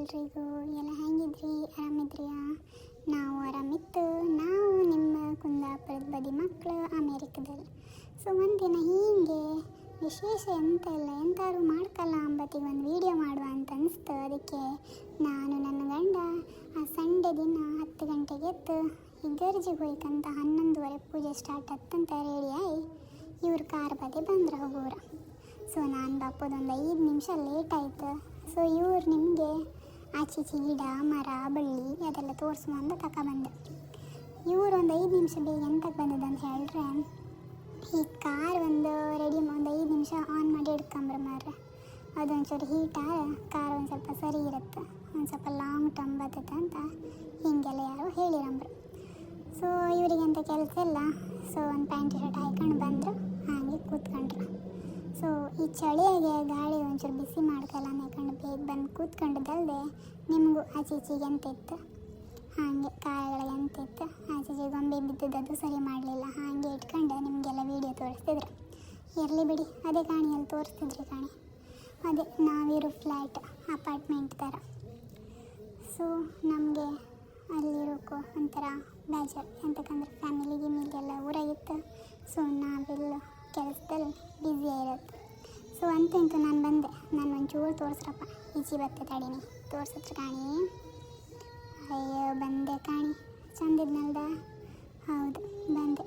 ಎಲ್ರಿಗೂ. ಎಲ್ಲ ಹೆಂಗಿದ್ರಿ? ಆರಾಮಿದ್ರಿಯಾ? ನಾವು ಆರಾಮಿತ್ತು. ನಾವು ನಿಮ್ಮ ಕುಂದಾಪುರದ ಬದಿ ಮಕ್ಕಳು ಅಮೇರಿಕದಲ್ಲಿ. ಸೊ ಒಂದಿನ ಹೀಗೆ ವಿಶೇಷ ಎಂತ ಇಲ್ಲ, ಎಂತಾದ್ರು ಮಾಡ್ಕಲ್ಲ ಅಂಬತ್ತಿಗೆ ಒಂದು ವೀಡಿಯೋ ಮಾಡುವ ಅಂತ ಅನಿಸ್ತು. ಅದಕ್ಕೆ ನಾನು ನನ್ನ ಗಂಡ ಆ ಸಂಡೇ ದಿನ 10 ಗಂಟೆಗೆ ಎದ್ದು ಇಗರ್ಜಿಗೆ ಹೋಯ್ಕಂತ 11:30 ಪೂಜೆ ಸ್ಟಾರ್ಟ್ ಆತ್ತಂತ ರೆಡಿ ಆಗಿ ಇವ್ರು ಕಾರ್ ಬದಿ ಬಂದ್ರೆ ಹೋಗೋರು. ಸೊ ನಾನು ಬಾಪೋದೊಂದು 5 ನಿಮಿಷ ಲೇಟ್ ಆಯಿತು. ಸೊ ಇವ್ರು ನಿಮಗೆ ಆಚೀಚೆ ಗಿಡ ಮರ ಬಳ್ಳಿ ಅದೆಲ್ಲ ತೋರಿಸುವಂತ ತಗೊಬಂದೆ. ಇವ್ರು ಒಂದು 5 ನಿಮಿಷ ಬೇಗ ಎಂತಕ್ಕೆ ಬಂದದಂತ ಹೇಳಿದ್ರೆ, ಈ ಕಾರ್ ಒಂದು ರೆಡಿ ಒಂದು 5 ನಿಮಿಷ ಆನ್ ಮಾಡಿ ಇಟ್ಕೊಂಬ್ರ ಮಾರ್ರೆ. ಅದೊಂಚೂರು ಹೀಟ್ ಕಾರ್ ಒಂದು ಸ್ವಲ್ಪ ಸರಿ ಇರುತ್ತೆ, ಒಂದು ಸ್ವಲ್ಪ ಲಾಂಗ್ ಟರ್ಮ್ ಬರ್ತದೆ ಅಂತ ಹೀಗೆಲ್ಲ ಯಾರೋ ಹೇಳಿರಂಬ್ರು. ಸೊ ಇವರಿಗಂತ ಕೆಲಸ ಇಲ್ಲ. ಸೊ ಒಂದು ಪ್ಯಾಂಟ್ ಶರ್ಟ್ ಹಾಕೊಂಡು ಬಂದರು, ಹಾಗೆ ಕೂತ್ಕೊಂಡ್ರು. ಸೊ ಈ ಚಳಿಯಾಗೆ ಗಾಳಿ ಒಂಚೂರು ಬಿಸಿ ಮಾಡ್ಕಲ್ಲ ಅಂದ್ಕೊಂಡು ಬೇಗ ಬಂದು ಕೂತ್ಕೊಂಡದಲ್ಲದೆ ನಿಮಗೂ ಆಚೀಚೆಗೆ ಎಂತಿತ್ತು, ಹಾಗೆ ಕಾರುಗಳಿಗೆ ಎಂತಿತ್ತು, ಆಚೀಚೆ ಗೊಂಬೆ ಬಿದ್ದದ್ದು ಸರಿ ಮಾಡಲಿಲ್ಲ, ಹಾಗೆ ಇಟ್ಕೊಂಡು ನಿಮಗೆಲ್ಲ ವೀಡಿಯೋ ತೋರಿಸ್ತಿದ್ರು. ಇರಲಿ ಬಿಡಿ, ಅದೇ ಕಾಣಿಯಲ್ಲಿ ತೋರಿಸ್ತಿದ್ರಿ ಕಾಣಿ, ಅದೇ ನಾವಿರೋ ಫ್ಲ್ಯಾಟ್ ಅಪಾರ್ಟ್ಮೆಂಟ್ ಥರ. ಸೊ ನಮಗೆ ಅಲ್ಲಿರೋಕ್ಕೂ ಒಂಥರ ಬೇಜಾರು, ಎಂತಕ್ಕಂದ್ರೆ ಫ್ಯಾಮಿಲಿ ಗಿಮಿಲಿಗೆಲ್ಲ ಊರಾಗಿತ್ತು. ಸೊ ನಾವೆಲ್ಲ ಕೆಲಸದಲ್ಲಿ ಬ್ಯುಸಿ ಇರುತ್ತೆ. ಸೊ ಅಂತೂ ನಾನು ಬಂದೆ, ನಾನು ಒಂಚೂರು ತೋರಿಸ್ರಪ್ಪ ಈಚೆ ಬತ್ತೆ ತಡೀನಿ ತೋರಿಸಿದ್ರು ಕಾಣಿ. ಅಯ್ಯೋ ಬಂದೆ ಕಾಣಿ, ಚಂದಿದ್ನಲ್ದ. ಹೌದು ಬಂದೆ.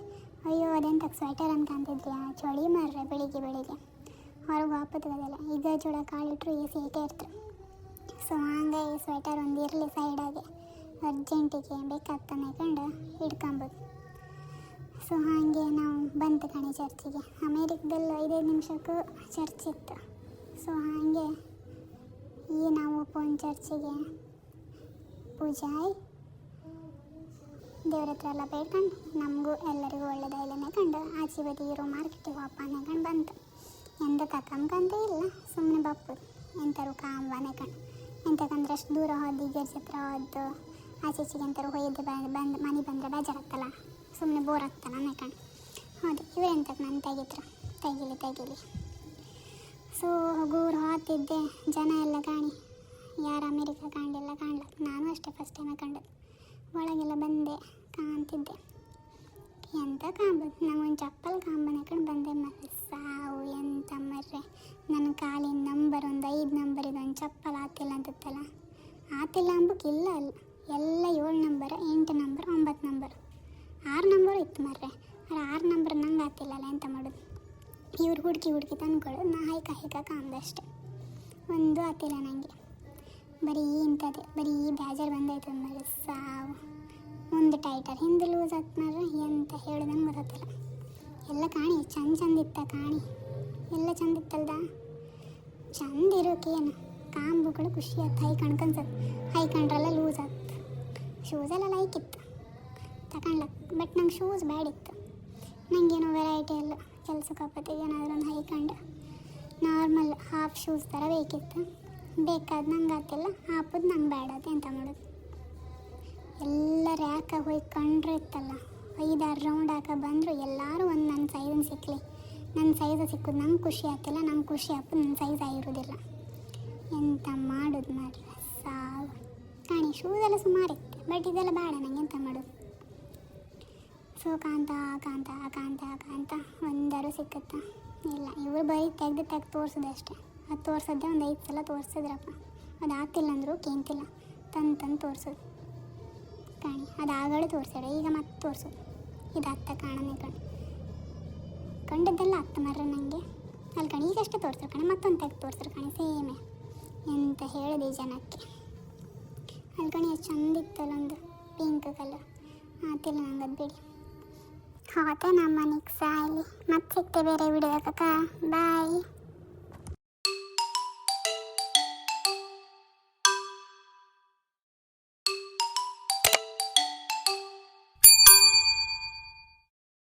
ಅಯ್ಯೋ ಅದೆಂತಕ್ಕೆ ಸ್ವೆಟರ್ ಅನ್ಕೊಂತಿದ್ರಿ, ಚಳಿ ಮಾರ್ರೆ ಬೆಳಿಗ್ಗೆ ಹೊರಗೆ ವಾಪತ್ತದಲ್ಲ. ಈಗ ಜೋಳ ಕಾಳಿಟ್ರು ಏಕೆ ಇರ್ತರು. ಸೊ ಹಂಗೆ ಈ ಸ್ವೆಟರ್ ಒಂದು ಇರಲಿ ಸೈಡಾಗೆ, ಅರ್ಜೆಂಟಿಗೆ ಬೇಕಾಗ್ತಾನೆ ಕಂಡು ಹಿಡ್ಕೊಬೋದು. ಸೊ ಹಾಗೆ ನಾವು ಬಂತು ಕಣೆ ಚರ್ಚಿಗೆ. ಅಮೇರಿಕದಲ್ಲಿ 5 ನಿಮಿಷಕ್ಕೂ ಚರ್ಚ್ ಇತ್ತು. ಸೊ ಹಾಗೆ ಈ ನಾವು ಒಂದು ಚರ್ಚಿಗೆ ಪೂಜೆ ದೇವ್ರ ಹತ್ರ ಎಲ್ಲ ಬೇಡ್ಕೊಂಡು ನಮಗೂ ಎಲ್ಲರಿಗೂ ಒಳ್ಳೆದಾಯಿಲ್ಲೇ ಕಂಡು ಆಚೆ ಬದಿ ಇರೋ ಮಾರ್ಕೆಟಿಗೆ ಹೋಪ ನೆಕೊಂಡು ಬಂತು. ಎಂತ ತಕ್ಕಂತ ಇಲ್ಲ, ಸುಮ್ಮನೆ ಬಪ್ಪದು ಎಂಥರು ಕಾಂಬನೆ ಕಂಡು. ಎಂತಕ್ಕಂದ್ರೆ ಅಷ್ಟು ದೂರ ಹೋದ್ದು ಗರ್ಜ್ ಹತ್ರ ಹೋದ್ದು ಆಚೀಚೆಗೆ ಎಂಥರು ಹೊಯ್ದು ಬಂದು ಮನೆ ಬಂದರೆ ಬೇಜಾರಾಗ್ತಲ್ಲ, ಸುಮ್ಮನೆ ಬೋರ್ ಆಗ್ತಾನೆ ಅನ್ನಕೊಂಡು. ಹೌದು ಇವರೆಂತಕ್ಕೆ ನಾನು ತೆಗೀಲಿ. ಸೊ ಹೋಗೋರು ಹೋಗ್ತಿದ್ದೆ, ಜನ ಎಲ್ಲ ಕಾಣಿ, ಯಾರು ಅಮೇರಿಕ ಕಾಣಲಿಲ್ಲ ಕಾಣ್ಲಕ್ಕೆ. ನಾನು ಅಷ್ಟೇ ಫಸ್ಟ್ ಟೈಮೇ ಕಂಡದ್ದು. ಒಳಗೆಲ್ಲ ಬಂದೆ ಕಾಣ್ತಿದ್ದೆ, ಎಂತ ಕಾಂಬೋದು, ನಂಗೊಂದು ಚಪ್ಪಲ್ ಕಾಂಬನ ಕಡೆ ಬಂದೆ ಮರ್ರೆ. ಸಾವು ಎಂತ ಮರ್ರೆ, ನನ್ನ ಕಾಲಿನ ನಂಬರ್ ಒಂದು 5 ನಂಬರ್ ಇದೊಂದು ಚಪ್ಪಲ್ ಆತಿಲ್ಲ ಅಂತಿತ್ತಲ್ಲ, ಆತಿಲ್ಲ ಅಂಬಕ್ಕಿಲ್ಲ ಅಲ್ಲ, ಎಲ್ಲ 7 ನಂಬರ್ 8 ನಂಬರ್ 9 ನಂಬರ್ 6 ನಂಬರು ಇತ್ತು ಮರ್ರೆ. ಅದು 6 ನಂಬರ್ ನಂಗೆ ಆತಿಲ್ಲಲ್ಲ, ಎಂತ ಮಾಡೋದು. ಇವ್ರು ಹುಡುಕಿ ತಂದ್ಕೊಳ್ಳೋದು, ನಾ ಹೈಕ ಕಾಂಬೆ ಅಷ್ಟೆ, ಒಂದು ಆತಿಲ್ಲ ನನಗೆ. ಬರೀ ಇಂಥದ್ದೇ ಬರೀ ಬೇಜಾರು ಬಂದಾಯ್ತು ಮರ್ರೆ. ಸಾವು ಮುಂದೆ ಟೈಟರ್ ಹಿಂದೆ ಲೂಸ್ ಆಗ್ತ ಮರ್ರೆ, ಎಂತ ಹೇಳೋದಂಗೆ ಗೊತ್ತಾಗ್ತಿಲ್ಲ. ಎಲ್ಲ ಕಾಣಿ ಚಂದಿತ್ತ ಕಾಣಿ, ಎಲ್ಲ ಚಂದಿತ್ತಲ್ದ. ಚಂದ ಇರೋಕೇನು ಕಾಂಬುಗಳು ಖುಷಿ ಆಯ್ತು, ಹೈಕಂಡ್ರೆಲ್ಲ ಲೂಸ್ ಆಗ್ತು. ಶೂಸೆಲ್ಲ ಲೈಕ್ ಇತ್ತು ತಗೊಂಡ್ಲಕ್ಕೆ, ಬಟ್ ನಂಗೆ ಶೂಸ್ ಬ್ಯಾಡಿತ್ತು. ನನಗೇನೋ ವೆರೈಟಿ ಎಲ್ಲ ಕೆಲಸಕ್ಕೆ ಹೋಗ್ಬತ್ತಿಗೆ ಏನಾದರೂ ಒಂದು ಹೈಕಂಡು ನಾರ್ಮಲ್ ಹಾಫ್ ಶೂಸ್ ಥರ ಬೇಕಿತ್ತು. ಬೇಕಾದ ನಂಗೆ ಆತಿಲ್ಲ, ಹಾಪದು ನಂಗೆ ಬ್ಯಾಡತ್ತೆ, ಎಂತ ಮಾಡೋದು. ಎಲ್ಲ ರ್ಯಾಕಾಗಿ ಹೋಗಿ ಕಂಡ್ರೆ ಇತ್ತಲ್ಲ, 5-6 ರೌಂಡ್ ಹಾಕ ಬಂದರು ಎಲ್ಲರೂ ಒಂದು ನನ್ನ ಸೈಜನ್ನು ಸಿಕ್ಕಲಿ. ನನ್ನ ಸೈಜ್ ಸಿಕ್ಕೋದು ನಂಗೆ ಖುಷಿ ಆಗ್ತಿಲ್ಲ, ನಂಗೆ ಖುಷಿ ಹಾಕೋದು ನನ್ನ ಸೈಜ್ ಆಗಿರೋದಿಲ್ಲ. ಎಂತ ಮಾಡೋದು ಮಾರ್ರೆ. ಸಾವು ಕಾಣಿ ಶೂಸೆಲ್ಲ ಸುಮಾರು ಇತ್ತು, ಬಟ್ ಇದೆಲ್ಲ ಬೇಡ ನಂಗೆ, ಎಂತ ಮಾಡೋದು. ಸೊ ಕಾಂತ ಒಂದಾರು ಸಿಕ್ಕತ್ತಾ ಇಲ್ಲ. ಇವರು ಬರೀ ತೆಗ್ದು ತೋರಿಸೋದು ಅಷ್ಟೇ. ಅದು ತೋರಿಸೋದೇ ಒಂದು 5 ಸಲ ತೋರಿಸಿದ್ರಪ್ಪ. ಅದು ಆಗ್ತಿಲ್ಲ ಅಂದರು ಕೇಂತಿಲ್ಲ, ತಂದು ತೋರಿಸೋದು ಕಾಣಿ. ಅದು ಆಗಳು ತೋರಿಸ್ಯಾಡ, ಈಗ ಮತ್ತೆ ತೋರಿಸೋದು. ಇದು ಅತ್ತ ಕಾಣನೆ ಕಂಡದ್ದೆಲ್ಲ ಅತ್ತ ಮರ್ರೆ ನನಗೆ ಅಲ್ಲಿ ಕಣಿ. ಈಗಷ್ಟೇ ತೋರಿಸ್ರು ಕಣೆ, ಮತ್ತೊಂದು ತೆಗೆದು ತೋರಿಸ್ರು ಕಣೆ ಸೇಮೆ. ಎಂತ ಹೇಳಿದೆ ಜನಕ್ಕೆ. ಅಲ್ಲಿ ಕಣಿ ಎಷ್ಟು ಚಂದಿತ್ತಲ್ಲ, ಒಂದು ಪಿಂಕ್ ಕಲರ್ ಆತಿಲ್ಲ ನಂಗೆ, ಅದು ಬಿಡಿ. ಹೋತೆ ನಮ್ಮ ಮನೆಗೆ ಸಾಯಲಿ. ಮತ್ತೆ ಸಿಗ್ತೇವೆ ಬೇರೆ ವಿಡಿಯೋದಕ್ಕ. ಬಾಯ್.